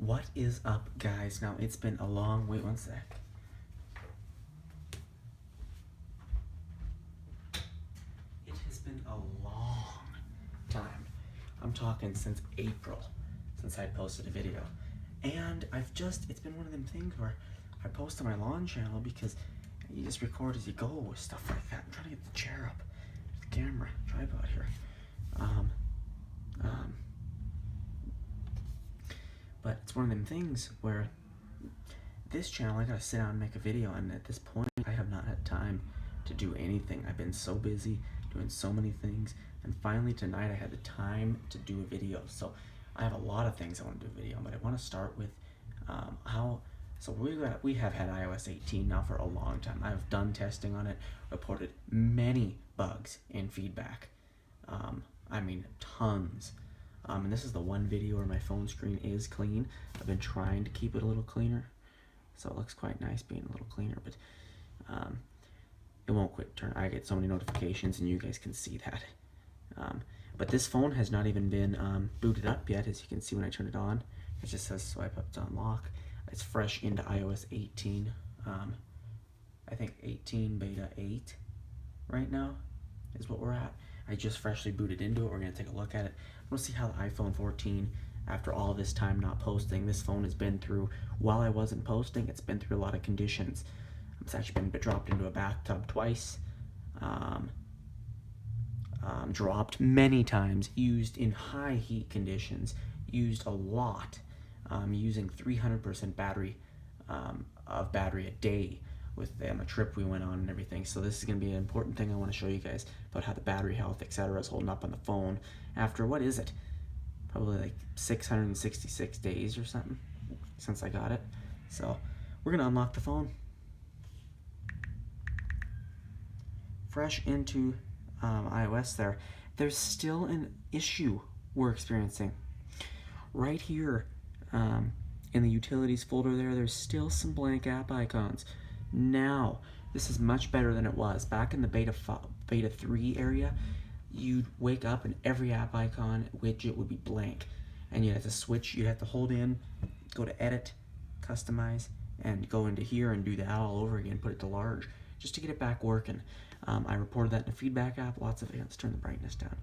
What is up, guys? Now, it's been a long... Wait one sec. It has been a long time. I'm talking since April, since I posted a video. And it's been one of them things where I post on my lawn channel because you just record as you go with stuff like that. I'm trying to get the chair up, the camera, tripod here. But it's one of them things where this channel, I gotta sit down and make a video, and at this point, I have not had time to do anything. I've been so busy doing so many things, and finally tonight I had the time to do a video. So I have a lot of things I want to do a video, but I want to start with we have had iOS 18 now for a long time. I've done testing on it, reported many bugs in feedback. I mean, tons. And this is the one video where my phone screen is clean. I've been trying to keep it a little cleaner, so it looks quite nice being a little cleaner, but it won't quit turn. I get so many notifications, and you guys can see that. But this phone has not even been booted up yet, as you can see when I turn it on. It just says swipe up to unlock. It's fresh into iOS 18. I think 18 beta 8 right now is what we're at. I just freshly booted into it. We're going to take a look at it. We'll see how the iPhone 14, after all this time not posting, this phone has been through, while I wasn't posting, it's been through a lot of conditions. It's actually been dropped into a bathtub twice, dropped many times, used in high heat conditions, used a lot, using 300% battery of battery a day with a trip we went on and everything. So this is going to be an important thing I want to show you guys about how the battery health, etc. is holding up on the phone after, what is it? Probably like 666 days or something since I got it. So we're going to unlock the phone. Fresh into iOS there. There's still an issue we're experiencing. Right here in the utilities folder there's still some blank app icons. Now, this is much better than it was. Back in the beta 3 area, you'd wake up and every app icon widget would be blank. And you'd have to switch, you'd have to hold in, go to edit, customize, and go into here and do that all over again, put it to large, just to get it back working. I reported that in the feedback app. Let's turn the brightness down.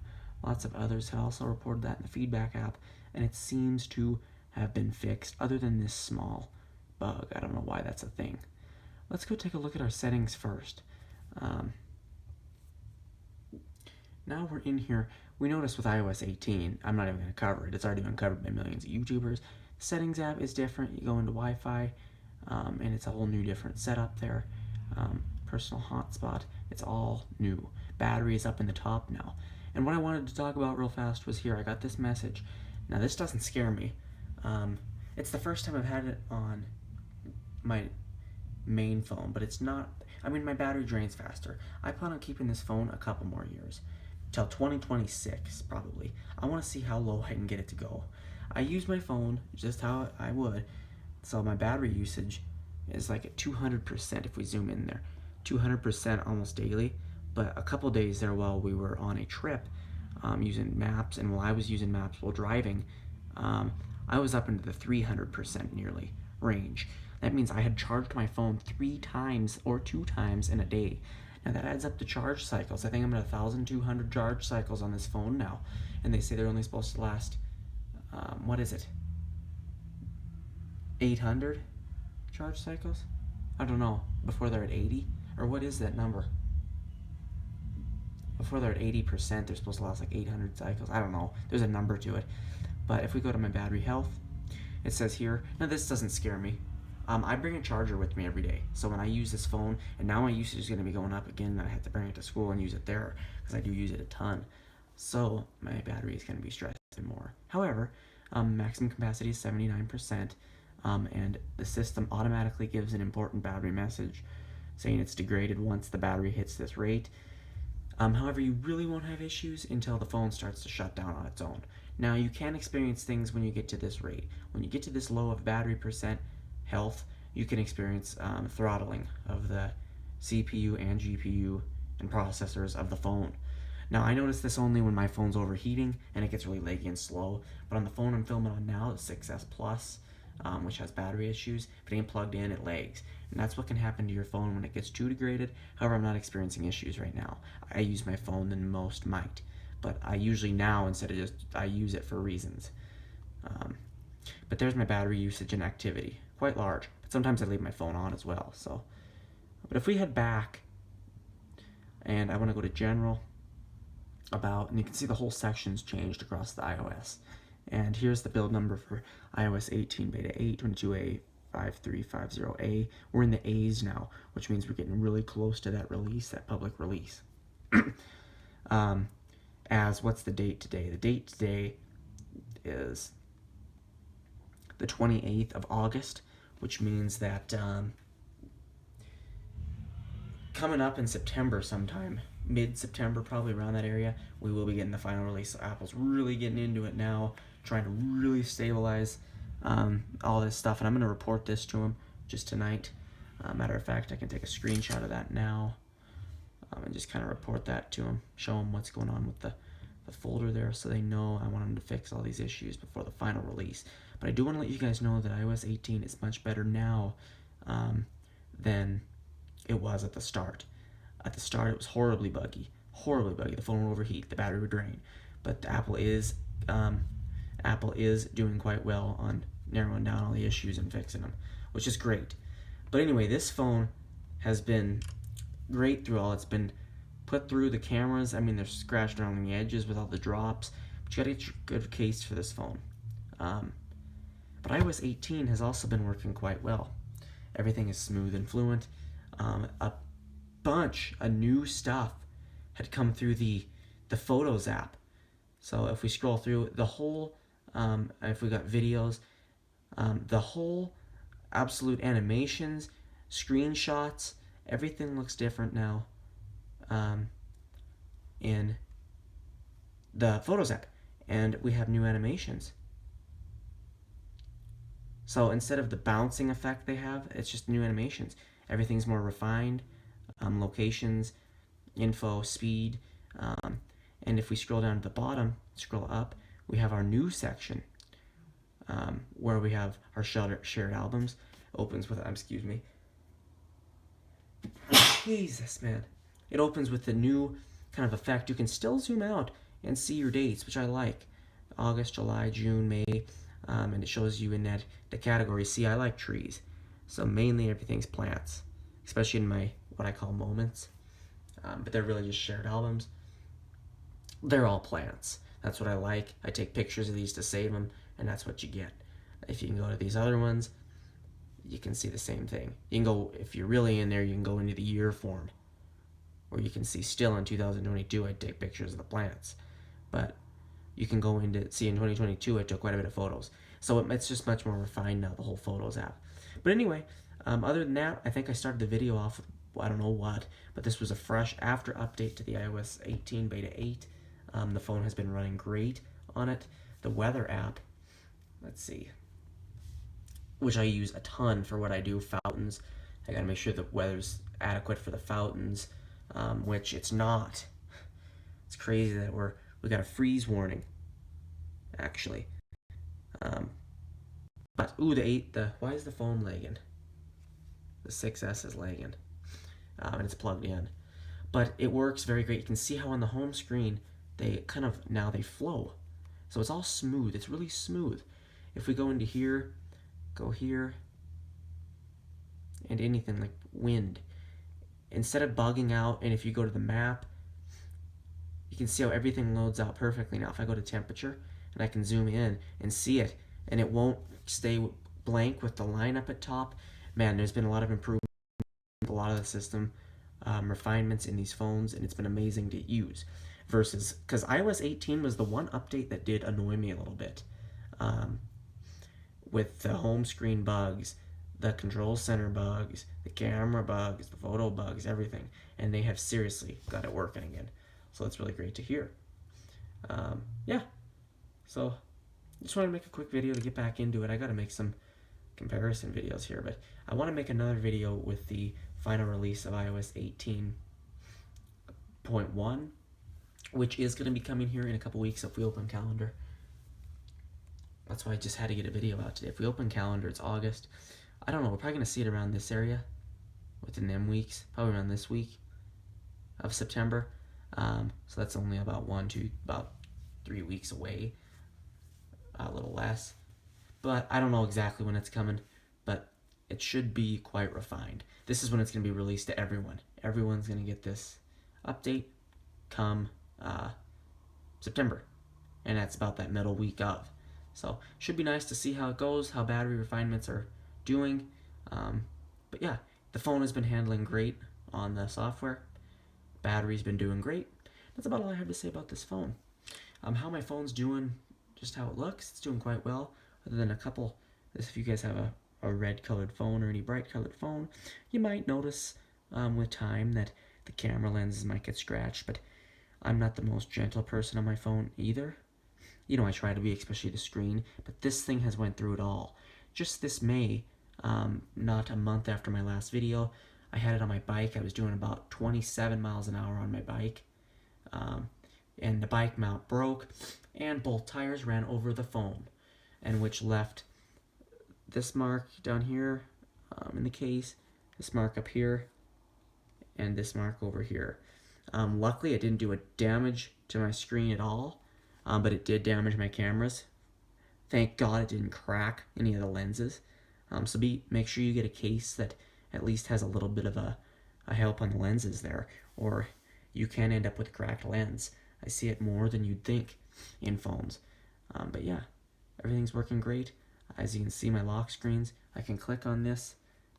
Lots of others had also reported that in the feedback app, and it seems to have been fixed, other than this small bug. I don't know why that's a thing. Let's go take a look at our settings first. Now we're in here. We notice with iOS 18, I'm not even going to cover it. It's already been covered by millions of YouTubers. The settings app is different. You go into Wi-Fi, and it's a whole new different setup there. Personal hotspot, it's all new. Battery is up in the top now. And what I wanted to talk about real fast was here. I got this message. Now this doesn't scare me. It's the first time I've had it on my main phone, but it's not, I mean, my battery drains faster. I plan on keeping this phone a couple more years, till 2026 probably. I want to see how low I can get it to go. I use my phone just how I would, so my battery usage is like at 200% if we zoom in there. 200% almost daily, but a couple days there while we were on a trip using maps, and while I was using maps while driving, I was up into the 300% nearly range. That means I had charged my phone 3 times or 2 times in a day. Now that adds up to charge cycles. I think I'm at 1,200 charge cycles on this phone now, and they say they're only supposed to last, what is it? 800 charge cycles? I don't know, before they're at 80? Or what is that number? Before they're at 80%, they're supposed to last like 800 cycles. I don't know. There's a number to it. But if we go to my battery health, it says here, now this doesn't scare me. I bring a charger with me every day. So when I use this phone, and now my usage is going to be going up again, and I have to bring it to school and use it there, because I do use it a ton. So my battery is going to be stressed more. However, maximum capacity is 79%, and the system automatically gives an important battery message saying it's degraded once the battery hits this rate. However, you really won't have issues until the phone starts to shut down on its own. Now, you can experience things when you get to this rate. When you get to this low of battery percent health, you can experience throttling of the CPU and GPU and processors of the phone. Now, I notice this only when my phone's overheating and it gets really laggy and slow, but on the phone I'm filming on now, the 6S Plus, which has battery issues. If it ain't plugged in, it lags. And that's what can happen to your phone when it gets too degraded. However, I'm not experiencing issues right now. I use my phone than most might. But I usually now, instead of just, I use it for reasons. But there's my battery usage and activity. Quite large. But sometimes I leave my phone on as well. So, but if we head back, and I want to go to General, About, and you can see the whole section's changed across the iOS. And here's the build number for iOS 18 Beta 8, 22A, 5350A. We're in the A's now, which means we're getting really close to that release, that public release. As what's the date today? The date today is the 28th of August, which means that coming up in September sometime, mid-September, probably around that area, we will be getting the final release. So Apple's really getting into it now, trying to really stabilize all this stuff, and I'm going to report this to them just tonight. Matter of fact, I can take a screenshot of that now and just kind of report that to them, show them what's going on with the folder there so they know I want them to fix all these issues before the final release. But I do want to let you guys know that iOS 18 is much better now than it was at the start. At the start, it was horribly buggy. The phone would overheat, the battery would drain. But Apple is doing quite well on narrowing down all the issues and fixing them, which is great. But anyway, this phone has been great through all. It's been put through the cameras. I mean, they're scratched around the edges with all the drops. But you gotta get a good case for this phone. But iOS 18 has also been working quite well. Everything is smooth and fluent. A bunch of new stuff had come through the Photos app. So if we scroll through the whole, if we got videos, the whole absolute animations, screenshots, everything looks different now in the Photos app. And we have new animations. So instead of the bouncing effect they have, it's just new animations. Everything's more refined. Locations, info, speed. And if we scroll down to the bottom, scroll up, we have our new section where we have our shared albums. Opens with, excuse me. Jesus, man. It opens with the new kind of effect. You can still zoom out and see your dates, which I like. August, July, June, May. And it shows you in that the category. See, I like trees. So mainly everything's plants, especially in my what I call moments. But they're really just shared albums. They're all plants. That's what I like. I take pictures of these to save them, and that's what you get. If you can go to these other ones, you can see the same thing. You can go, if you're really in there, you can go into the year form, where you can see still in 2022 I take pictures of the plants. But you can go into, see in 2022 I took quite a bit of photos. So it's just much more refined now, the whole Photos app. But anyway, other than that, I think I started the video off with, I don't know what, but this was a fresh after update to the iOS 18 Beta 8. The phone has been running great on it. The weather app, let's see, which I use a ton for what I do, fountains. I gotta make sure the weather's adequate for the fountains, which it's not. It's crazy that we got a freeze warning, actually. But ooh, why is the phone lagging? The 6S is lagging, and it's plugged in. But it works very great. You can see how on the home screen they flow. So it's all smooth. It's really smooth. If we go into here, go here, and anything like wind, instead of bugging out, and if you go to the map, you can see how everything loads out perfectly now. If I go to temperature, and I can zoom in and see it, and it won't stay blank with the line up at top. Man, there's been a lot of improvement, a lot of the system refinements in these phones, and it's been amazing to use. Versus, because iOS 18 was the one update that did annoy me a little bit. With the home screen bugs, the control center bugs, the camera bugs, the photo bugs, everything. And they have seriously got it working again. So that's really great to hear. Yeah. So, just wanted to make a quick video to get back into it. I got to make some comparison videos here, but I want to make another video with the final release of iOS 18.1, which is going to be coming here in a couple weeks if we open calendar. That's why I just had to get a video out today. If we open calendar, it's August. I don't know, we're probably going to see it around this area within them weeks, probably around this week of September. So that's only about about 3 weeks away, a little less. But I don't know exactly when it's coming, but it should be quite refined. This is when it's going to be released to everyone. Everyone's going to get this update come September, and that's about that middle week of. So should be nice to see how it goes, how battery refinements are doing. But yeah, the phone has been handling great on the software. Battery's been doing great. That's about all I have to say about this phone. How my phone's doing, just how it looks, it's doing quite well. Other than a couple, if you guys have a red colored phone or any bright colored phone, you might notice with time that the camera lenses might get scratched, but I'm not the most gentle person on my phone either. You know, I try to be, especially the screen, but this thing has went through it all. Just this May, not a month after my last video, I had it on my bike. I was doing about 27 miles an hour on my bike, and the bike mount broke, and both tires ran over the phone, and which left this mark down here in the case, this mark up here, and this mark over here. Luckily, it didn't do a damage to my screen at all, but it did damage my cameras. Thank God it didn't crack any of the lenses. So make sure you get a case that at least has a little bit of a help on the lenses there, or you can end up with a cracked lens. I see it more than you'd think in phones. But yeah, everything's working great. As you can see, my lock screens, I can click on this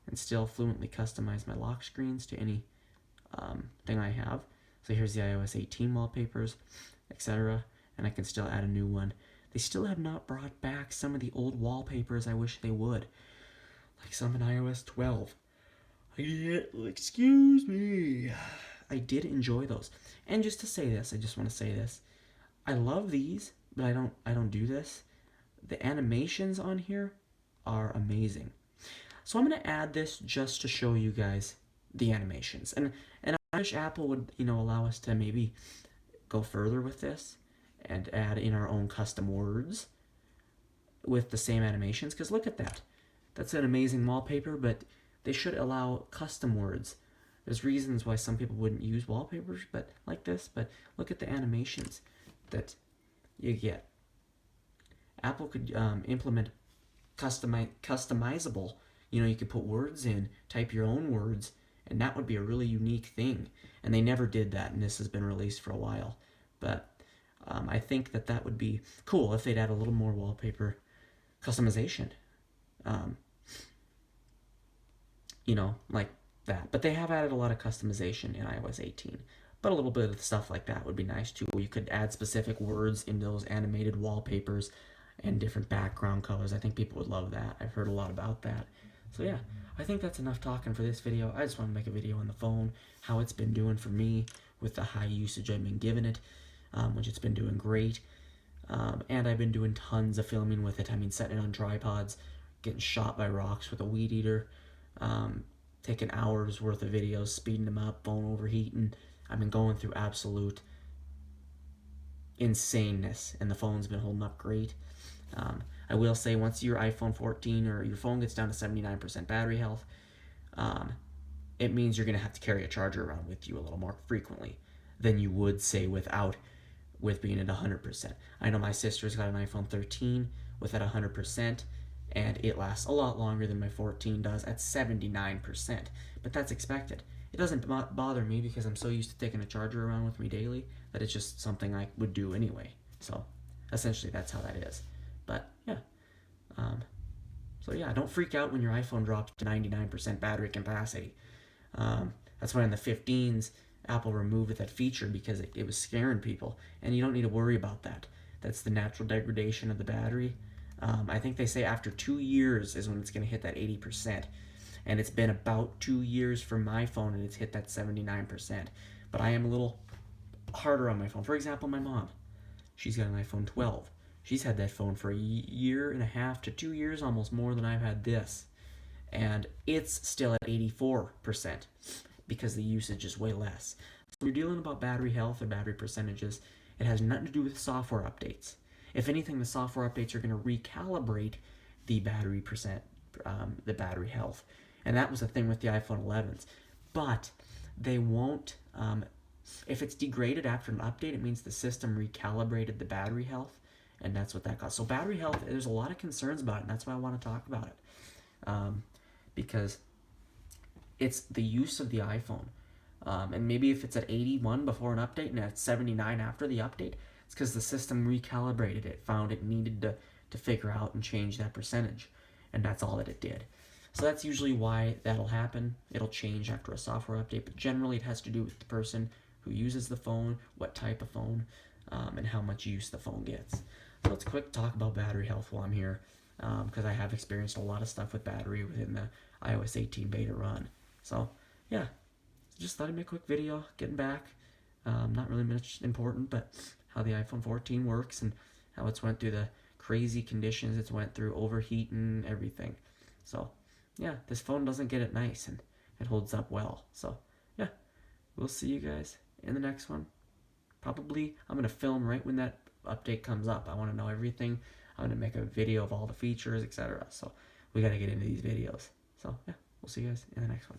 and still fluently customize my lock screens to any thing I have. So here's the iOS 18 wallpapers, etc. And I can still add a new one. They still have not brought back some of the old wallpapers. I wish they would. Like some in iOS 12. Excuse me. I did enjoy those. And just to say this, I just want to say this. I love these, but I don't do this. The animations on here are amazing. So I'm going to add this just to show you guys the animations. And I wish Apple would, allow us to maybe go further with this and add in our own custom words with the same animations. Because look at that. That's an amazing wallpaper, but they should allow custom words. There's reasons why some people wouldn't use wallpapers but like this, but look at the animations that you get. Apple could implement customizable. You could put words in, type your own words, and that would be a really unique thing. And they never did that, and this has been released for a while. But I think that would be cool if they'd add a little more wallpaper customization. Like that. But they have added a lot of customization in iOS 18. But a little bit of stuff like that would be nice too, where you could add specific words into those animated wallpapers and different background colors. I think people would love that. I've heard a lot about that. So yeah, I think that's enough talking for this video. I just want to make a video on the phone, how it's been doing for me with the high usage I've been giving it, which it's been doing great. And I've been doing tons of filming with it. I mean, setting it on tripods, getting shot by rocks with a weed eater, taking hours worth of videos, speeding them up, phone overheating. I've been going through absolute insaneness, and the phone's been holding up great. I will say, once your iPhone 14 or your phone gets down to 79% battery health, it means you're going to have to carry a charger around with you a little more frequently than you would, say, with being at 100%. I know my sister's got an iPhone 13 with at 100%, and it lasts a lot longer than my 14 does at 79%. But that's expected. It doesn't bother me because I'm so used to taking a charger around with me daily that it's just something I would do anyway. So essentially that's how that is. But yeah. So yeah, don't freak out when your iPhone drops to 99% battery capacity. That's why in the 15s, Apple removed that feature because it was scaring people. And you don't need to worry about that. That's the natural degradation of the battery. I think they say after 2 years is when it's going to hit that 80%. And it's been about 2 years for my phone, and it's hit that 79%. But I am a little harder on my phone. For example, my mom. She's got an iPhone 12. She's had that phone for a year and a half to 2 years, almost more than I've had this. And it's still at 84% because the usage is way less. So if you're dealing about battery health or battery percentages, it has nothing to do with software updates. If anything, the software updates are going to recalibrate the the battery health. And that was the thing with the iPhone 11s. But they won't, if it's degraded after an update, it means the system recalibrated the battery health, and that's what that caused. So battery health, there's a lot of concerns about it, and that's why I want to talk about it. Because it's the use of the iPhone. And maybe if it's at 81 before an update and at 79 after the update, it's because the system recalibrated it, found it needed to figure out and change that percentage. And that's all that it did. So that's usually why that'll happen. It'll change after a software update, but generally it has to do with the person who uses the phone, what type of phone, and how much use the phone gets. So let's quick talk about battery health while I'm here, because I have experienced a lot of stuff with battery within the iOS 18 beta run. So yeah, just thought I'd make a quick video, getting back. Not really much important, but how the iPhone 14 works and how it's went through the crazy conditions it's went through, overheating, everything. So yeah, this phone doesn't get it nice, and it holds up well. So yeah, we'll see you guys in the next one. Probably I'm going to film right when that update comes up. I want to know everything. I'm going to make a video of all the features, etc. So we got to get into these videos. So yeah, we'll see you guys in the next one.